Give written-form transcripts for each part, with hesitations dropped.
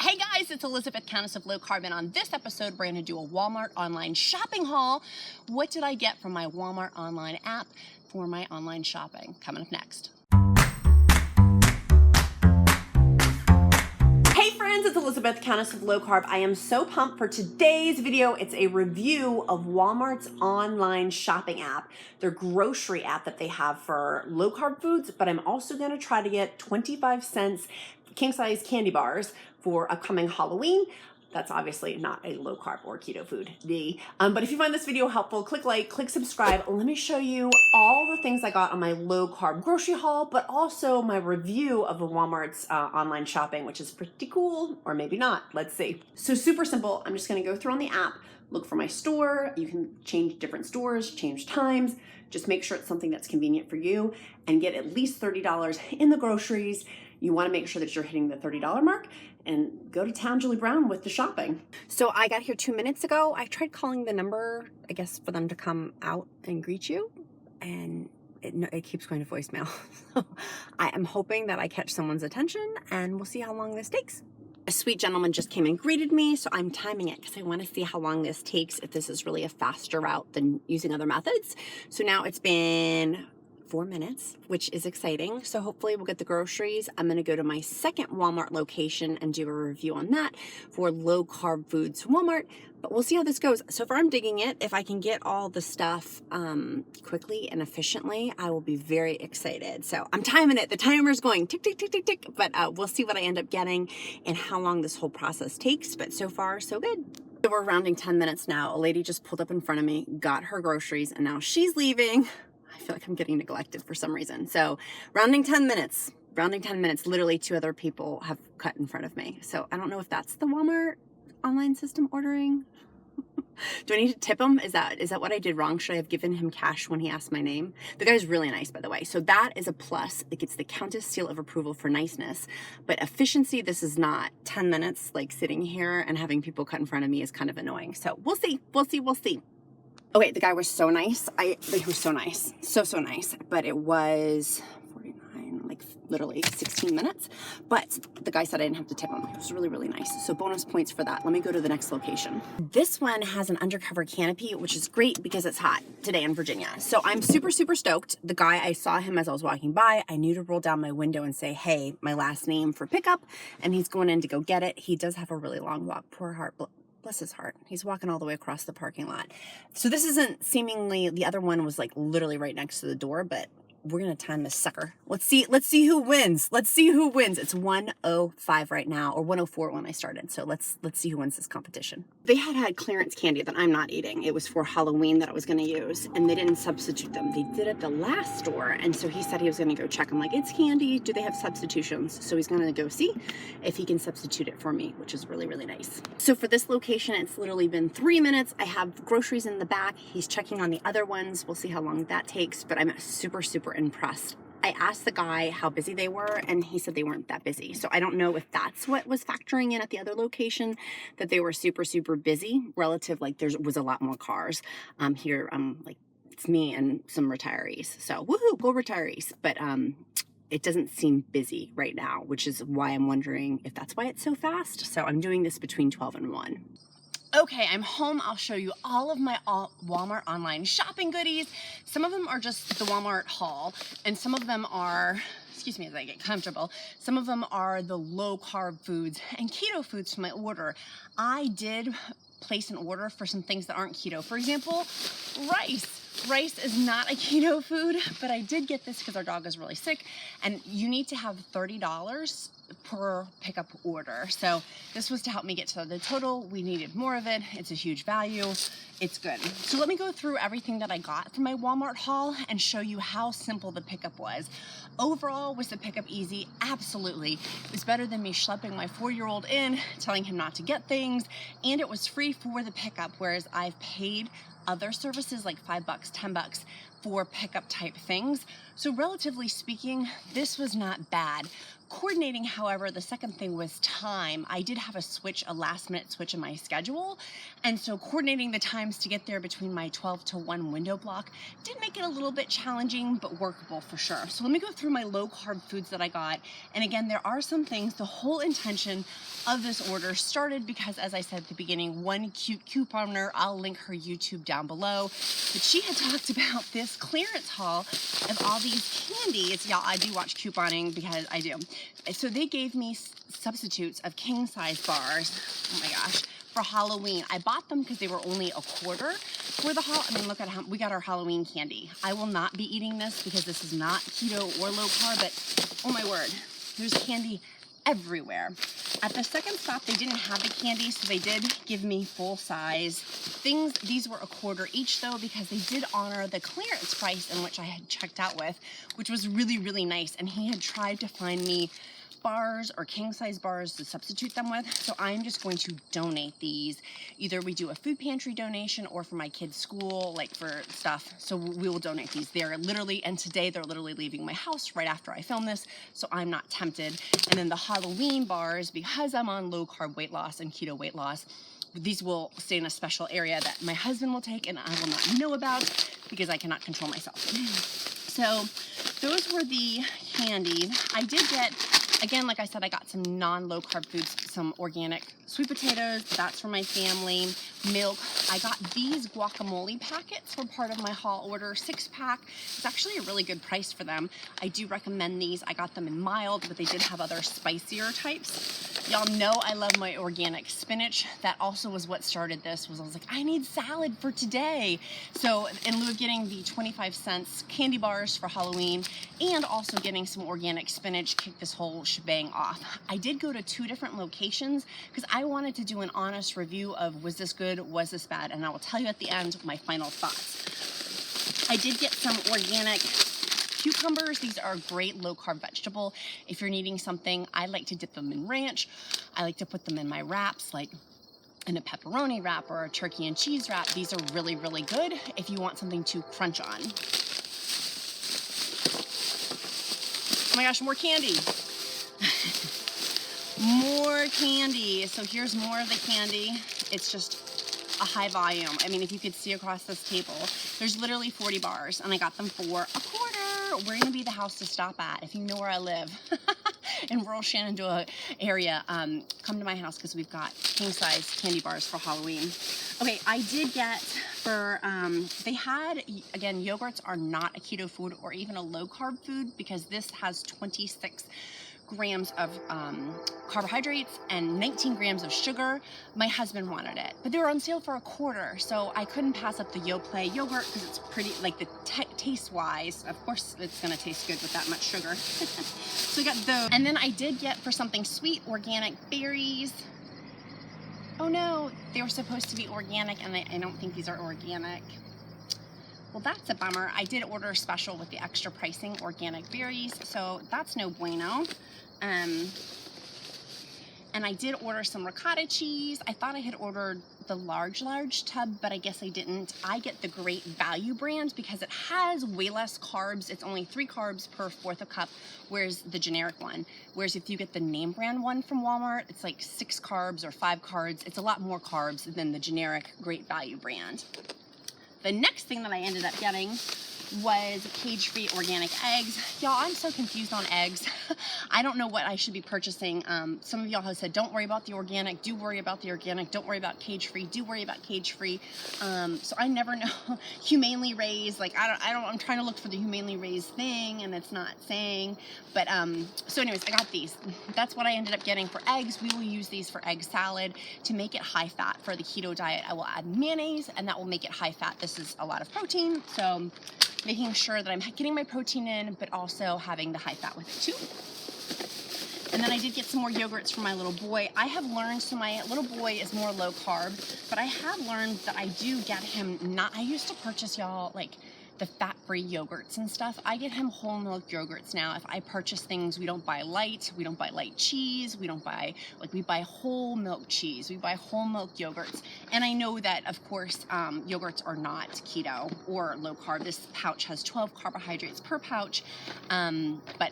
Hey guys, it's Elizabeth, Countess of Low Carb, and on this episode, we're going to do a Walmart online shopping haul. What did I get from my Walmart online app for my online shopping? Coming up next. Hey friends, it's Elizabeth, Countess of Low Carb. I am so pumped for today's video. It's a review of Walmart's online shopping app, their grocery app that they have for low carb foods, but I'm also going to try to get 25 cents king size candy bars for upcoming Halloween. That's obviously not a low carb or keto food, but if you find this video helpful, click like, click subscribe. Let me show you all the things I got on my low carb grocery haul, but also my review of the Walmart's online shopping, which is pretty cool, or maybe not. Let's see. So super simple. I'm just gonna go through on the app, look for my store. You can change different stores, change times. Just make sure it's something that's convenient for you and get at least $30 in the groceries. You want to make sure that you're hitting the $30 mark and go to town, Julie Brown, with the shopping. So I got here 2 minutes ago. I tried calling the number, I guess, for them to come out and greet you, and it keeps going to voicemail. So I am hoping that I catch someone's attention, and we'll see how long this takes. A sweet gentleman just came and greeted me, so I'm timing it because I want to see how long this takes, if this is really a faster route than using other methods. So now it's been 4 minutes, which is exciting. So hopefully we'll get the groceries. I'm going to go to my second Walmart location and do a review on that for low carb foods from Walmart, but we'll see how this goes. So far I'm digging it. If I can get all the stuff quickly and efficiently, I will be very excited. So I'm timing it. The timer's going tick, tick, tick, tick, tick, but we'll see what I end up getting and how long this whole process takes. But so far, so good. So we're rounding 10 minutes now. A lady just pulled up in front of me, got her groceries, and now she's leaving. I feel like I'm getting neglected for some reason. So rounding 10 minutes, literally 2 other people have cut in front of me. So I don't know if that's the Walmart online system ordering. Do I need to tip him? Is that what I did wrong? Should I have given him cash when he asked my name? The guy's really nice, by the way. So that is a plus. It gets the Countess seal of approval for niceness. But efficiency, this is not. 10 minutes, like sitting here and having people cut in front of me is kind of annoying. So we'll see. Okay, the guy was so nice. He was so nice. So nice. But it was 49, like literally 16 minutes. But the guy said I didn't have to tip him. It was really, really nice. So bonus points for that. Let me go to the next location. This one has an undercover canopy, which is great because it's hot today in Virginia. So I'm super, super stoked. The guy, I saw him as I was walking by. I knew to roll down my window and say, hey, my last name for pickup. And he's going in to go get it. He does have a really long walk. Poor heart. Bless his heart. He's walking all the way across the parking lot. So this isn't seemingly, the other one was like literally right next to the door, but we're going to time this sucker. Let's see who wins. It's 105 right now, or 104 when I started. So let's see who wins this competition. They had clearance candy that I'm not eating. It was for Halloween that I was going to use, and they didn't substitute them. They did at the last store, and so he said he was going to go check. I'm like, it's candy. Do they have substitutions? So he's going to go see if he can substitute it for me, which is really, really nice. So for this location, it's literally been 3 minutes. I have groceries in the back. He's checking on the other ones. We'll see how long that takes, but I'm super, super impressed. I asked the guy how busy they were, and he said they weren't that busy. So I don't know if that's what was factoring in at the other location, that they were super, super busy relative. Like there was a lot more cars. Here, like it's me and some retirees. So woohoo, go retirees. But it doesn't seem busy right now, which is why I'm wondering if that's why it's so fast. So I'm doing this between 12 and 1. Okay, I'm home. I'll show you all of my Walmart online shopping goodies. Some of them are just the Walmart haul, and some of them are, excuse me as I get comfortable, some of them are the low carb foods and keto foods from my order. I did place an order for some things that aren't keto. For example, rice. Rice is not a keto food, but I did get this because our dog is really sick, and you need to have $30 per pickup order. So this was to help me get to the total. We needed more of it. It's a huge value. It's good. So let me go through everything that I got from my Walmart haul and show you how simple the pickup was. Overall, was the pickup easy? Absolutely. It was better than me schlepping my 4-year-old in, telling him not to get things, and it was free for the pickup, whereas I've paid other services like $5, $10. for pickup type things. So relatively speaking, this was not bad. Coordinating, however, the second thing was time. I did have a last minute switch in my schedule. And so coordinating the times to get there between my 12 to 1 window block did make it a little bit challenging, but workable for sure. So let me go through my low carb foods that I got. And again, there are some things, the whole intention of this order started because, as I said at the beginning, one cute couponer, I'll link her YouTube down below, but she had talked about this clearance haul of all these candies. Y'all, I do watch couponing because I do. So they gave me substitutes of king size bars, oh my gosh, for Halloween. I bought them because they were only $1/4 for the I mean, look at how we got our Halloween candy. I will not be eating this because this is not keto or low carb, but oh my word, there's candy everywhere. At the second stop, they didn't have the candy, so they did give me full size things. These were $1/4 each though, because they did honor the clearance price in which I had checked out with, which was really, really nice. And he had tried to find me bars or king size bars to substitute them with. So I'm just going to donate these. Either we do a food pantry donation or for my kids' school, like for stuff. So we will donate these. They're literally, and today they're literally leaving my house right after I film this, so I'm not tempted. And then the Halloween bars, because I'm on low carb weight loss and keto weight loss, these will stay in a special area that my husband will take and I will not know about because I cannot control myself. So those were the candies. I did get, again, like I said, I got some non-low carb foods, some organic sweet potatoes, that's for my family, milk. I got these guacamole packets for part of my haul order, 6-pack. It's actually a really good price for them. I do recommend these. I got them in mild, but they did have other spicier types. Y'all know I love my organic spinach. That also was what started this, I was like, I need salad for today. So in lieu of getting the 25 cents candy bars for Halloween and also getting some organic spinach, kick this whole shebang off. I did go to 2 different locations because I wanted to do an honest review of was this good, was this bad, and I will tell you at the end my final thoughts. I did get some organic cucumbers. These are a great low carb vegetable. If you're needing something, I like to dip them in ranch. I like to put them in my wraps, like in a pepperoni wrap or a turkey and cheese wrap. These are really, really good if you want something to crunch on. Oh my gosh, more candy. More candy. So here's more of the candy. It's just a high volume. I mean, if you could see across this table, there's literally 40 bars and I got them for $1/4. We're gonna be the house to stop at. If you know where I live in rural Shenandoah area, come to my house because we've got king size candy bars for Halloween. Okay, I did get for, they had, again, yogurts are not a keto food or even a low carb food because this has 26 grams of carbohydrates and 19 grams of sugar. My husband wanted it, but they were on sale for $1/4, so I couldn't pass up the Yoplait yogurt because it's pretty, like the taste-wise, of course it's gonna taste good with that much sugar. So I got those. And then I did get, for something sweet, organic berries. Oh no, they were supposed to be organic and I don't think these are organic. Well, that's a bummer. I did order a special with the extra pricing, organic berries, so that's no bueno. And I did order some ricotta cheese. I thought I had ordered the large tub, but I guess I didn't. I get the Great Value brand because it has way less carbs. It's only 3 carbs per 1/4 cup, whereas the generic one. Whereas if you get the name brand one from Walmart, it's like 6 carbs or 5 carbs. It's a lot more carbs than the generic Great Value brand. The next thing that I ended up getting was cage-free organic eggs. Y'all, I'm so confused on eggs. I don't know what I should be purchasing. Some of y'all have said, don't worry about the organic, do worry about the organic, don't worry about cage-free, do worry about cage-free. So I never know. Humanely raised, like I'm trying to look for the humanely raised thing and it's not saying, but so anyways, I got these. That's what I ended up getting for eggs. We will use these for egg salad to make it high fat. For the keto diet, I will add mayonnaise and that will make it high fat. This is a lot of protein, so making sure that I'm getting my protein in, but also having the high fat with it too. And then I did get some more yogurts for my little boy. I have learned, so my little boy is more low carb, but I have learned that I do get him not, I used to purchase, y'all, like the fat-free yogurts and stuff. I get him whole milk yogurts now. If I purchase things, we don't buy light cheese, we buy whole milk cheese, we buy whole milk yogurts. And I know that, of course, yogurts are not keto or low carb. This pouch has 12 carbohydrates per pouch, but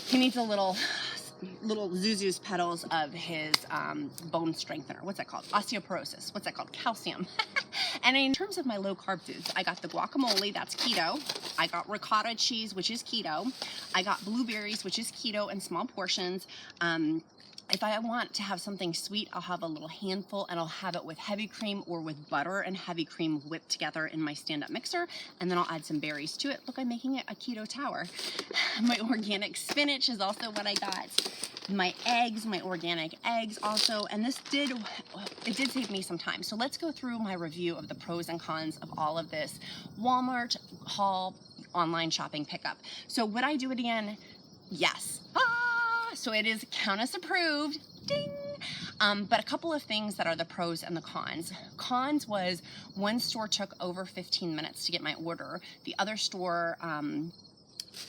he needs a little Zuzu's petals of his bone strengthener. What's that called? Osteoporosis. What's that called? Calcium. And in terms of my low carb foods, I got the guacamole, that's keto. I got ricotta cheese, which is keto. I got blueberries, which is keto in small portions. If I want to have something sweet, I'll have a little handful, and I'll have it with heavy cream or with butter and heavy cream whipped together in my stand-up mixer, and then I'll add some berries to it. Look, I'm making it a keto tower. My organic spinach is also what I got. My eggs, my organic eggs also, and it did save me some time. So let's go through my review of the pros and cons of all of this Walmart haul online shopping pickup. So would I do it again? Yes. So it is Countess approved, ding! But a couple of things that are the pros and the cons. Cons was one store took over 15 minutes to get my order. The other store,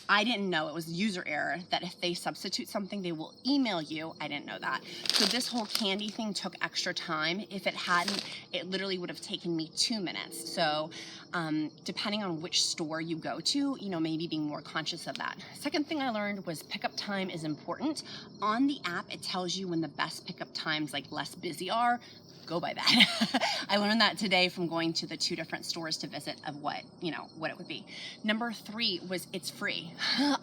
I didn't know, it was user error, that if they substitute something, they will email you. I didn't know that. So this whole candy thing took extra time. If it hadn't, it literally would have taken me 2 minutes. So depending on which store you go to, maybe being more conscious of that. Second thing I learned was pickup time is important. On the app, it tells you when the best pickup times, like less busy are. Go by that. I learned that today from going to the 2 different stores to visit of what it would be. Number 3 was it's free.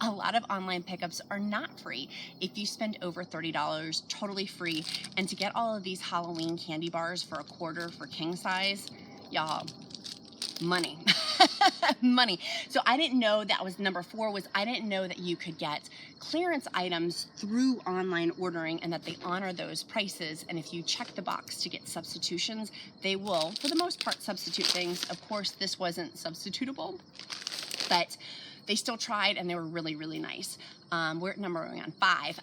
A lot of online pickups are not free. If you spend over $30, totally free. And to get all of these Halloween candy bars for a quarter for king size, y'all, money. Money. So I didn't know that was number 4 was I didn't know that you could get clearance items through online ordering and that they honor those prices. And if you check the box to get substitutions, they will, for the most part, substitute things. Of course, this wasn't substitutable, but they still tried and they were really, really nice. We're at number 5.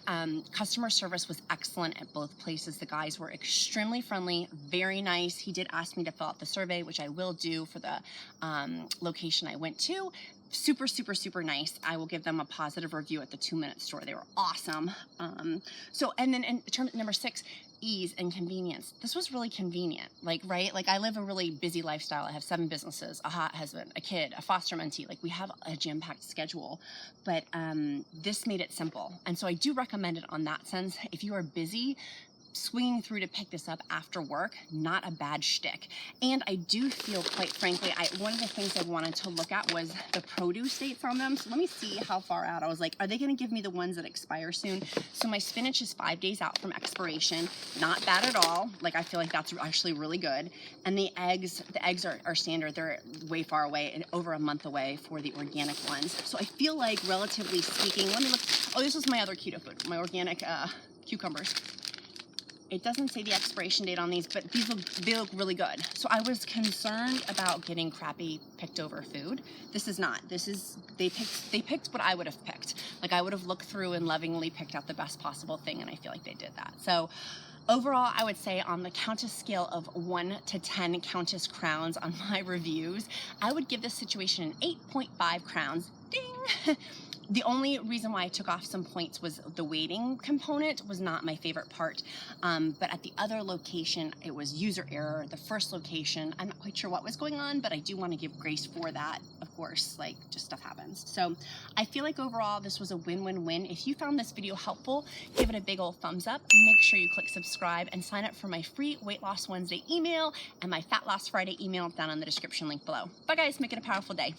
Customer service was excellent at both places. The guys were extremely friendly, very nice. He did ask me to fill out the survey, which I will do for the location I went to. Super, super, super nice. I will give them a positive review at the 2-minute store. They were awesome. And then in terms of number 6, ease and convenience. This was really convenient, right? Like I live a really busy lifestyle. I have 7 businesses, a hot husband, a kid, a foster mentee. Like we have a jam-packed schedule, but this made it simple. And so I do recommend it on that sense. If you are busy, swinging through to pick this up after work, not a bad shtick. And I do feel, quite frankly, one of the things I wanted to look at was the produce dates on them. So let me see how far out. I was like, are they going to give me the ones that expire soon? So my spinach is 5 days out from expiration. Not bad at all. Like I feel like that's actually really good. And the eggs are standard. They're way far away and over a month away for the organic ones. So I feel like, relatively speaking, let me look. Oh, this was my other keto food, my organic cucumbers. It doesn't say the expiration date on these, but they look really good. So I was concerned about getting crappy picked over food. This is not. They picked what I would have picked. Like I would have looked through and lovingly picked out the best possible thing, and I feel like they did that. So overall, I would say on the Countess scale of 1 to 10 Countess crowns on my reviews, I would give this situation an 8.5 crowns. Ding! The only reason why I took off some points was the waiting component was not my favorite part. But at the other location, it was user error. The first location, I'm not quite sure what was going on, but I do want to give grace for that. Of course, like just stuff happens. So I feel like overall, this was a win-win-win. If you found this video helpful, give it a big old thumbs up. Make sure you click subscribe and sign up for my free Weight Loss Wednesday email and my Fat Loss Friday email down in the description link below. Bye guys, make it a powerful day.